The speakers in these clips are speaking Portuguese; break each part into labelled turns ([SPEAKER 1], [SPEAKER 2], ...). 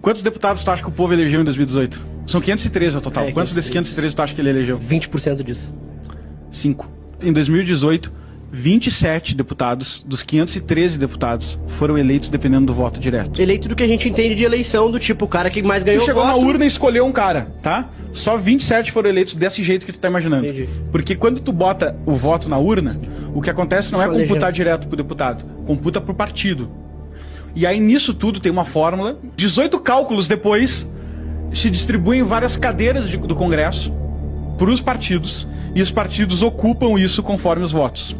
[SPEAKER 1] Quantos deputados tu acha que o povo elegeu em 2018? São 513 ao total. Quantos desses 513 tu acha que ele elegeu?
[SPEAKER 2] 20% disso.
[SPEAKER 1] 5. Em 2018, 27 deputados dos 513 deputados foram eleitos dependendo do voto direto.
[SPEAKER 2] Eleito do que a gente entende de eleição, do tipo, o cara que mais ganhou
[SPEAKER 1] Tu chegou
[SPEAKER 2] voto.
[SPEAKER 1] na urna e escolheu um cara, tá? Só 27 foram eleitos desse jeito que tu tá imaginando.
[SPEAKER 2] Entendi.
[SPEAKER 1] Porque quando tu bota o voto na urna, o que acontece não é computar direto pro deputado, computa pro partido. E aí nisso tudo tem uma fórmula, 18 cálculos depois, se distribuem várias cadeiras do Congresso para os partidos, e os partidos ocupam isso conforme os votos.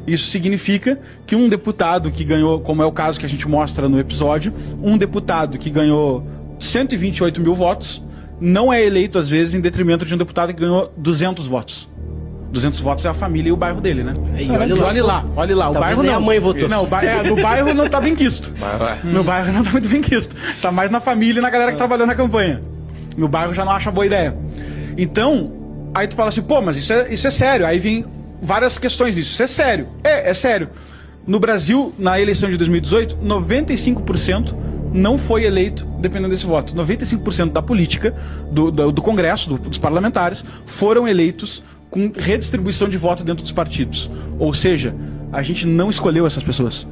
[SPEAKER 1] Isso significa que um deputado que ganhou, como é o caso que a gente mostra no episódio, um deputado que ganhou 128 mil votos, não é eleito às vezes em detrimento de um deputado que ganhou 200 votos. 200 votos é a família e o bairro dele, né?
[SPEAKER 2] E olha
[SPEAKER 1] lá, o bairro não.
[SPEAKER 2] A mãe votou.
[SPEAKER 1] Não, no bairro não tá bem quisto. No bairro não tá muito bem quisto. Tá mais na família e na galera que trabalhou na campanha. No bairro já não acha boa ideia. Então, aí tu fala assim, pô, mas isso é sério. Aí vem várias questões disso. Isso é sério. É sério. No Brasil, na eleição de 2018, 95% não foi eleito dependendo desse voto. 95% da política, do Congresso, dos parlamentares, foram eleitos com redistribuição de voto dentro dos partidos. Ou seja, a gente não escolheu essas pessoas.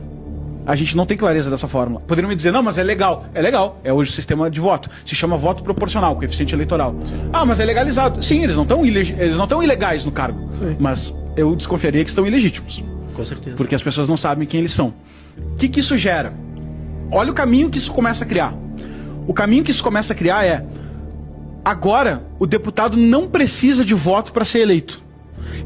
[SPEAKER 1] A gente não tem clareza dessa fórmula. Poderiam me dizer, não, mas é legal. É legal. É hoje o sistema de voto. Se chama voto proporcional, coeficiente eleitoral. Sim. Ah, mas é legalizado. Sim, eles não estão ilegais no cargo. Sim. Mas eu desconfiaria que estão ilegítimos.
[SPEAKER 2] Com certeza.
[SPEAKER 1] Porque as pessoas não sabem quem eles são. O que isso gera? Olha o caminho que isso começa a criar. O caminho que isso começa a criar é... Agora, o deputado não precisa de voto para ser eleito.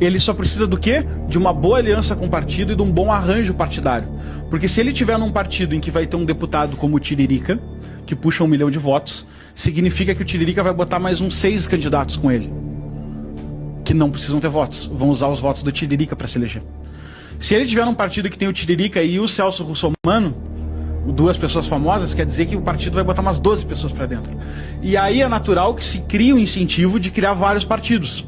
[SPEAKER 1] Ele só precisa do quê? De uma boa aliança com o partido e de um bom arranjo partidário. Porque se ele tiver num partido em que vai ter um deputado como o Tiririca, que puxa 1 milhão de votos, significa que o Tiririca vai botar mais uns 6 candidatos com ele, que não precisam ter votos. Vão usar os votos do Tiririca para se eleger. Se ele tiver num partido que tem o Tiririca e o Celso Russomano, 2 pessoas famosas, quer dizer que o partido vai botar umas 12 pessoas para dentro. E aí é natural que se crie um incentivo de criar vários partidos.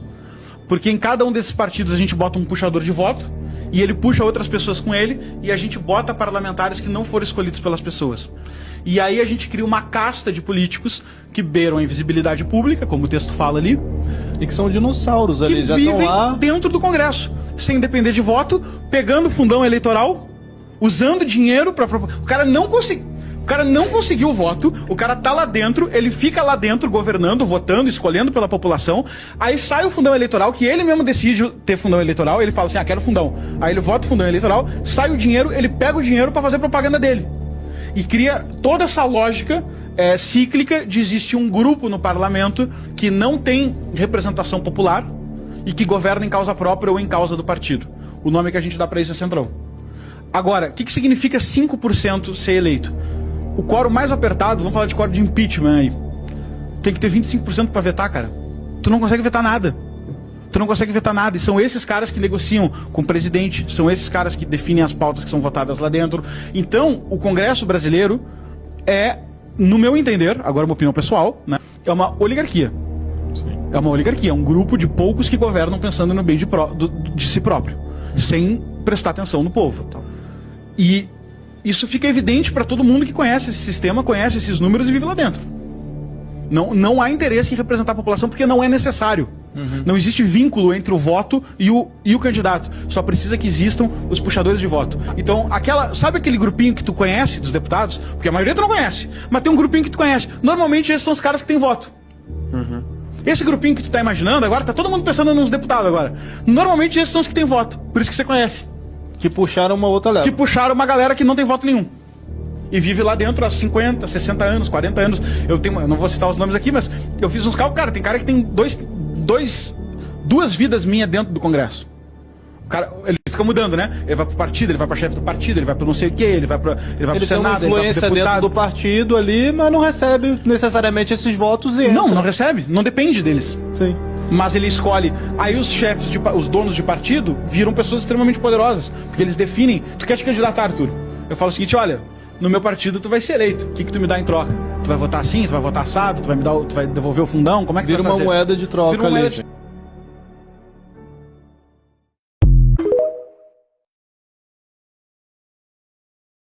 [SPEAKER 1] Porque em cada um desses partidos a gente bota um puxador de voto, e ele puxa outras pessoas com ele, e a gente bota parlamentares que não foram escolhidos pelas pessoas. E aí a gente cria uma casta de políticos que beiram a invisibilidade pública, como o texto fala ali.
[SPEAKER 3] E que são dinossauros ali, já estão lá
[SPEAKER 1] dentro do Congresso, sem depender de voto, pegando fundão eleitoral, usando dinheiro para... O cara não conseguiu o voto, o cara tá lá dentro, ele fica lá dentro governando, votando, escolhendo pela população, aí sai o fundão eleitoral, que ele mesmo decide ter fundão eleitoral, ele fala assim, quero fundão. Aí ele vota o fundão eleitoral, sai o dinheiro, ele pega o dinheiro para fazer propaganda dele. E cria toda essa lógica cíclica de existir um grupo no parlamento que não tem representação popular e que governa em causa própria ou em causa do partido. O nome que a gente dá para isso é Centrão. Agora, o que significa 5% ser eleito? O quórum mais apertado, vamos falar de quórum de impeachment aí, tem que ter 25% para vetar, cara. Tu não consegue vetar nada. E são esses caras que negociam com o presidente, são esses caras que definem as pautas que são votadas lá dentro. Então, o Congresso brasileiro é, no meu entender, agora uma opinião pessoal, né, é uma oligarquia. Sim. É uma oligarquia, é um grupo de poucos que governam pensando no bem de si próprio, sem prestar atenção no povo. E isso fica evidente para todo mundo que conhece esse sistema, conhece esses números e vive lá dentro. Não há interesse em representar a população porque não é necessário. Não existe vínculo entre o voto e o candidato. Só precisa que existam os puxadores de voto. Então, sabe aquele grupinho que tu conhece dos deputados? Porque a maioria tu não conhece, mas tem um grupinho que tu conhece. Normalmente esses são os caras que têm voto. Esse grupinho que tu tá imaginando agora, tá todo mundo pensando nos deputados agora. Normalmente esses são os que têm voto, por isso que você conhece.
[SPEAKER 3] Que puxaram uma outra leva.
[SPEAKER 1] Que puxaram uma galera que não tem voto nenhum. E vive lá dentro há 50, 60 anos, 40 anos. Eu não vou citar os nomes aqui, mas eu fiz uns cálculos. Cara, tem cara que tem duas vidas minhas dentro do Congresso. O cara, ele fica mudando, né? Ele vai pro partido, ele vai pra chefe do partido, ele vai pro não sei o quê, ele vai pro Senado,
[SPEAKER 3] ele vai pro deputado. Dentro do partido ali, mas não recebe necessariamente esses votos e
[SPEAKER 1] não recebe, não depende deles.
[SPEAKER 3] Sim.
[SPEAKER 1] Mas ele escolhe. Aí os chefes, os donos de partido viram pessoas extremamente poderosas, porque eles definem. Tu quer te candidatar, Arthur? Eu falo o seguinte, olha, no meu partido tu vai ser eleito. O que tu me dá em troca? Tu vai votar assim, tu vai votar assado, tu vai devolver o fundão? Como é que tu vai fazer?
[SPEAKER 3] Vira uma moeda de troca ali.